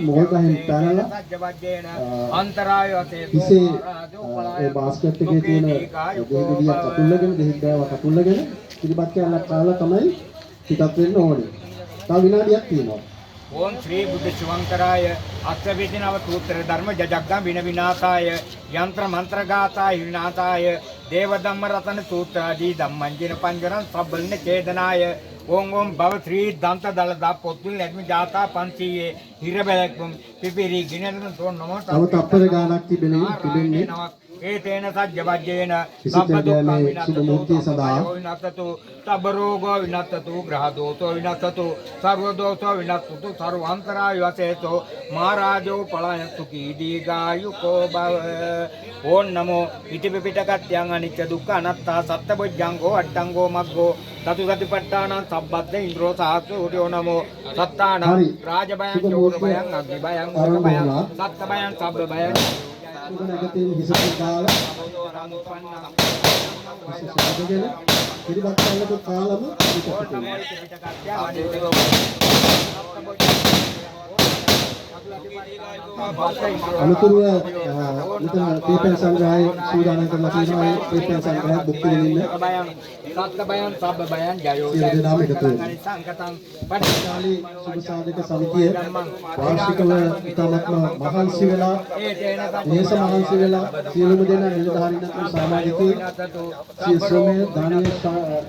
මොහොත ගහින් පැනලා අන්තරාය ඉසේ ඒ බාස්කට් එකේ තියෙන දෙහිගිඩිය කටුල්ලගෙන දෙහිග්ගාව කටුල්ලගෙන පිළිපත් කැලක් කාලා තමයි පිටත් වෙන්න ඕනේ. තව විනාඩියක් තියෙනවා. ओम श्री बुद्ध शिवंकराय अक्षविधिनव सूत्र धर्म जजग्गम विन विनाशाय यंत्र मंत्र गाताय विनाशाय देव धम्म रतन सूत्र आदि धम्मंजिन पंजरन सबलने चेदनाय ओम ओम भव श्री दंत दल दा पोतुल नेत्मि जाता पंचीये हिरबेलकुम पिपिरी गिनेन तो नमो තව තප්පර ගානක් තිබෙන්නේ ඒතේන සජ්ජවජ්ජේන සම්පදුක්ඛ සුබ මුහුර්තය සඳහා විනත්තතු සබ්බ රෝගෝ විනත්තතු ග්‍රහ දෝෂෝ විනත්තතු සර්ව දෝෂෝ විනත්තතු සර්වාන්තරාය වසේතෝ මහරජෝ පලයන්තු කී දීගායුකෝ භව ඕන් නමෝ ඉතිපිපිටකත්‍යං අනිච්ච දුක්ඛ අනාත්තා සත්බොජ්ජංගෝ අට්ඨංගෝ මග්ගෝ තතු සතිපට්ඨාන සබ්බද්ද ඉන්ද්‍රෝ සාසෝඩෝ නමෝ සත්තාන රාජබයං චෝර බයං අග්නි බයං උදක බයං සත්ත බයං සබ්බ බයං නැගතින් හිසට දාලා ඉස්සෙල්ලාගෙන පිළිබත් කරනකොට කාලම අනුතුරුව මෙතන පීපන් සංග්‍රහය සූදානම් කරලා තියෙනවා. ඒ පීපන් සංග්‍රහය බුක් දෙමින් සත්ත බයං සබ්බ බයං ජයෝ සංකතං පටිච්චාලි සුභ සාධක සමිතිය වාර්ෂිකව ඉතාමත්ම මහන්සි වෙලා දේශ මහන්සි වෙලා සියලුම දෙනා නිලධාරීන් අතර සමාජිකයෝ සියලුම දානීය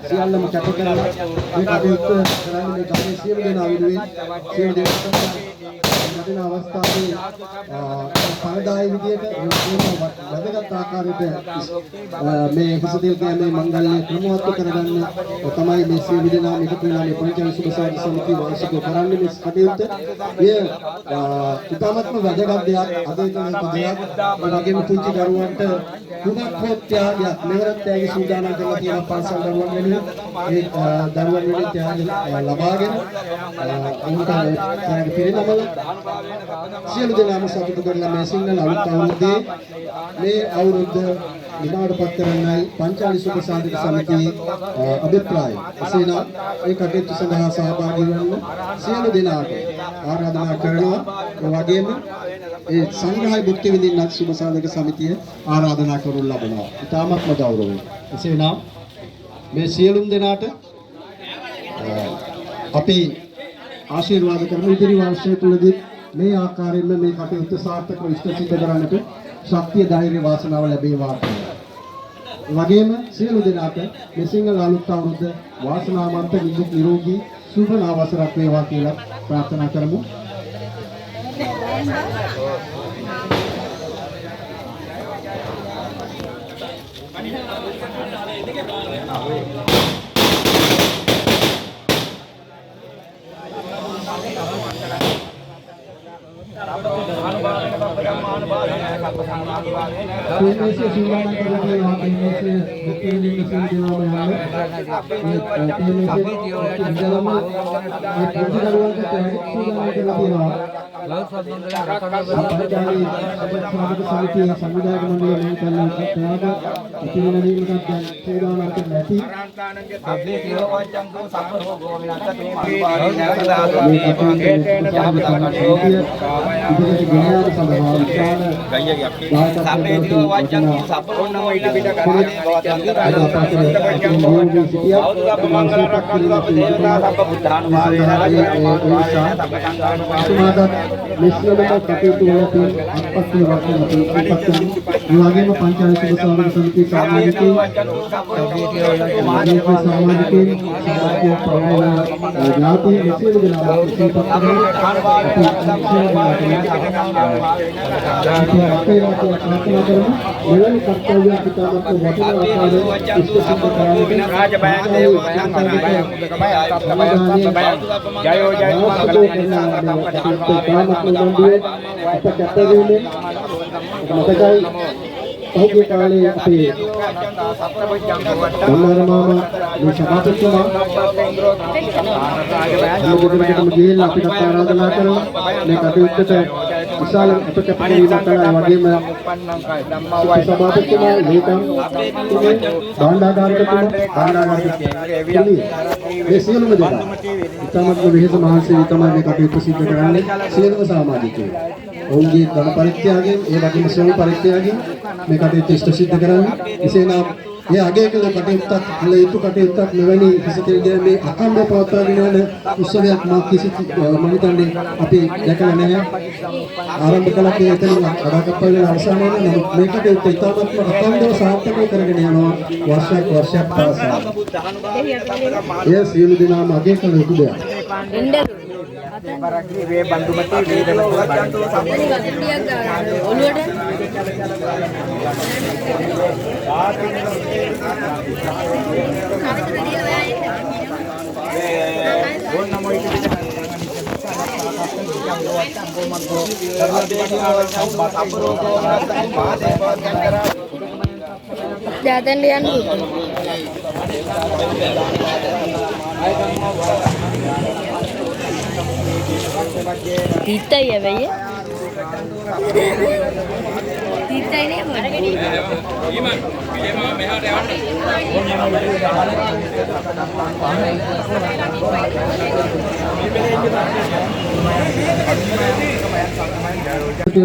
සියල්ලම කැප කරලා මේ කටයුත්ත කරන්නේ මේ ගමේ සියලු දෙනා වෙනුවෙන් සියලු දෙනාට නදින අවස්ථාවේ පරදායි විදියට වැදගත් ආකාරයට මේ හිසතෙල් කෑමේ මංගල්‍ය ක්‍රමවත් කරගන්න තමයි මේ සියලු දෙනා එකතු වෙලා මේ පංචාංග සුභ සාධක සමිතිය වාර්ෂිකව කරන්නේ මේ කටයුත්ත. එය ඉතාමත්ම වැදගත් දෙයක්. අද ඉතින් දෙයක් වගේම පුංචි දරුවන්ට කුණක් හෝ ත්‍යාගයක් මෙවරත් ත්‍යාගය සූදානම් කරලා තියෙන පන්සල් දරුවන් වෙනුවෙන් ඒ දරුවන් වෙනුවෙන් ත්‍යාගය ලබාගෙන උන්ට ත්‍යාග පිළිනමල සියලු දෙනාම සතුටු කරලා මේ සිංහල අලුත් අවුරුද්දේ මේ අවුරුද්ද නිමාඩපත් කරන්නයි පංචාලි සුභ සාධක සමිතියේ අභිප්‍රාය. එසේනම් ඒ කටයුතු සඳහා සහභාගී වන්න සියලු දෙනාට ආරාධනා කරනවා. ඒ වගේම ඒ සංග්‍රහය භුක්ති විඳින්නත් සුභ සාධක සමිතිය ආරාධනා කරනු ලබනවා. ඉතාමත්ම ගෞරවයෙන්. එසේනම් මේ සියලුම දෙනාට අපි ආශිර්වාද කරමු. ඉදිරි වර්ෂය තුලදී මේ ආකාරයෙන්ම මේ කටයුතු සාර්ථකව ඉෂ්ට සිද්ධ කරන්නට ශක්තිය ධෛර්ය වාසනාව ලැබේවා. වගේම සියලු දෙනාට මේ සිංහල අලුත් අවුරුද්ද වාසනාවන්ත නිරෝගී සුබ නවසරක් වේවා කියලා ප්‍රාර්ථනා කරමු. පහුගිය කාලේ අපේ බණ්ඩාරමාම මේ සභාපතිතුමා ගිහිල්ලා අපිට ආරාධනා කරලා මේ කටයුත්තට විශාල අපකැපකිරීමක් කළා. ඒ වගේම සභාපතිතුමා ලේකම් භාණ්ඩාගාරිකතුමා මේ සියලුම දෙනා ඉතාමත් වෙහෙස මහන්සි තමයි මේ කටයුතු සිදු කරන්නේ සියලුම සමාජිකයෝ. ඔවුන්ගේ ධන පරිත්‍යාගයෙන් ඒ වගේම ශ්‍රම පරිත්‍යාගයෙන් මේ කටයුතු ඉෂ්ට සිද්ධ කරන්නේ. එසේනම් මේ අගය කළ කටයුත්තක් කළ යුතු කටයුත්තක් මෙවැනි හිසතෙල් මේ අඛණ්ඩ පවත්වාගෙන යන උත්සවයක් මම හිතන්නේ අපි දැකලා නැහැ. ආරම්භ කළා කියලා එතන අඩකප්පල් වෙන අවසාන වෙන නමුත් මේ කටයුත්ත ඉතාමත් අඛණ්ඩව සාර්ථකව කරගෙන යනවා වර්ෂයක් පාසා. ඒ සියලු දෙනාම අගය කළ යුතු දෙයක්. වේ බන්දුමති Jatan dia ni. Tita ya भैया Tita ini apa?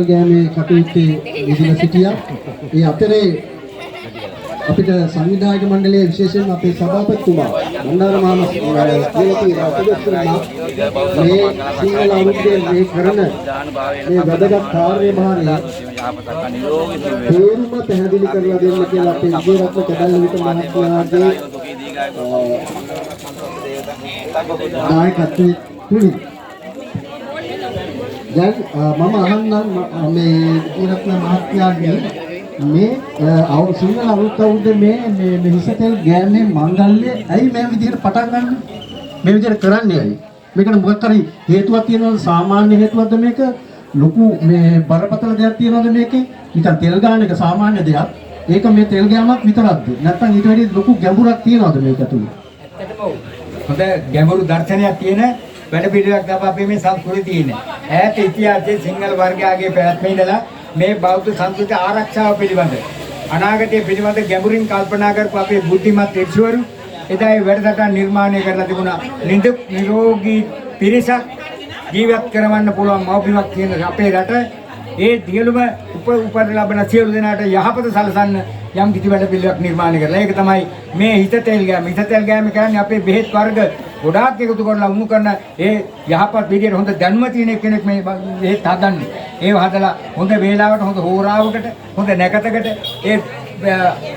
ගෑමේ කටයුත්තේ යෙදලා සිටියා. ඒ අතරේ අපිට සංවිධායක මණ්ඩලයේ විශේෂයෙන්ම අපේ සභාපතිතුමා මන්දාර මහා මේ සිංහල අලුත්යෙන් මේ කරන මේ වැදගත් කාර්යභාරය තේරුම පැහැදිලි කරලා දෙන්න කියලා අපේ විජේරත්න කඩල්විට මහත්මයාගේ නායකත්වයේ තුලින් දැන් මම අහන්නම් මේ විජේරත්න මහත්මයාගේ මේ සිංහල අලුත් අවුරුද්දේ මේ හිසතෙල් ගෑමේ මංගල්‍ය ඇයි මේ විදිහට පටන් ගන්න? මේ විදිහට කරන්නේ ඇයි? මේකට මොකක් හරි හේතුවක් තියෙනවද? සාමාන්‍ය හේතුවක්ද මේක? ලොකු මේ බරපතල දෙයක් තියෙනවද මේකේ? නිකන් තෙල් ගාන එක සාමාන්‍ය දෙයක්. ඒක මේ තෙල් ගෑමක් විතරක්ද? නැත්නම් ඊට වැඩි ලොකු ගැඹුරක් තියෙනවද මේක ඇතුළේ? හොඳ ගැඹුරු දර්ශනයක් තියෙන වැඩ පිළිවෙලක් තමයි අපේ මේ සංස්කෘතිය තියෙන්නේ. ඈත ඉතිහාසයේ සිංහල වර්ගයාගේ පැවැත්ම ඉඳලා මේ බෞද්ධ සංස්කෘතිය ආරක්ෂාව පිළිබඳ අනාගතයේ පිළිබඳ ගැඹුරින් කල්පනා කරපු අපේ බුද්ධිමත් ඍෂිවරු එදා ඒ වැඩසටහන නිර්මාණය කරලා තිබුණා. නිරෝගී පිරිසක් ජීවත් කරවන්න පුළුවන් මව්බිමක් තියෙන අපේ රට ඒ දියලුම උපත ලබන සියලු දෙනාට යහපත සලසන්න යම් කිසි වැඩ පිළිවෙලක් නිර්මාණය කරලා ඒක තමයි මේ හිතතෙල් ගෑම. හිතතෙල් ගෑම කියන්නේ අපේ බෙහෙත් වර්ග ගොඩාක් එකතු කරලා උණු කරන ඒ යහපත් විදියට හොඳ දැනුම තියෙන කෙනෙක් මේ බෙහෙත් හදන්නේ. ඒව හදලා හොඳ වේලාවට හොඳ හෝරාවකට හොඳ නැකතකට ඒ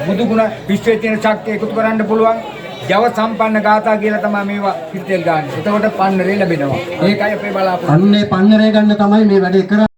බුදු ගුණ විශ්වයේ තියෙන ශක්තිය එකතු කරන්න පුළුවන් ජව සම්පන්න ගාථා කියලා තමයි මේවා හිතෙල් ගන්න. එතකොට පන්නරේ ලැබෙනවා. ඒකයි අපේ බලාපොරොත්තු. අන්නේ පන්නරේ ගන්න තමයි මේ වැඩේ කරන්නේ.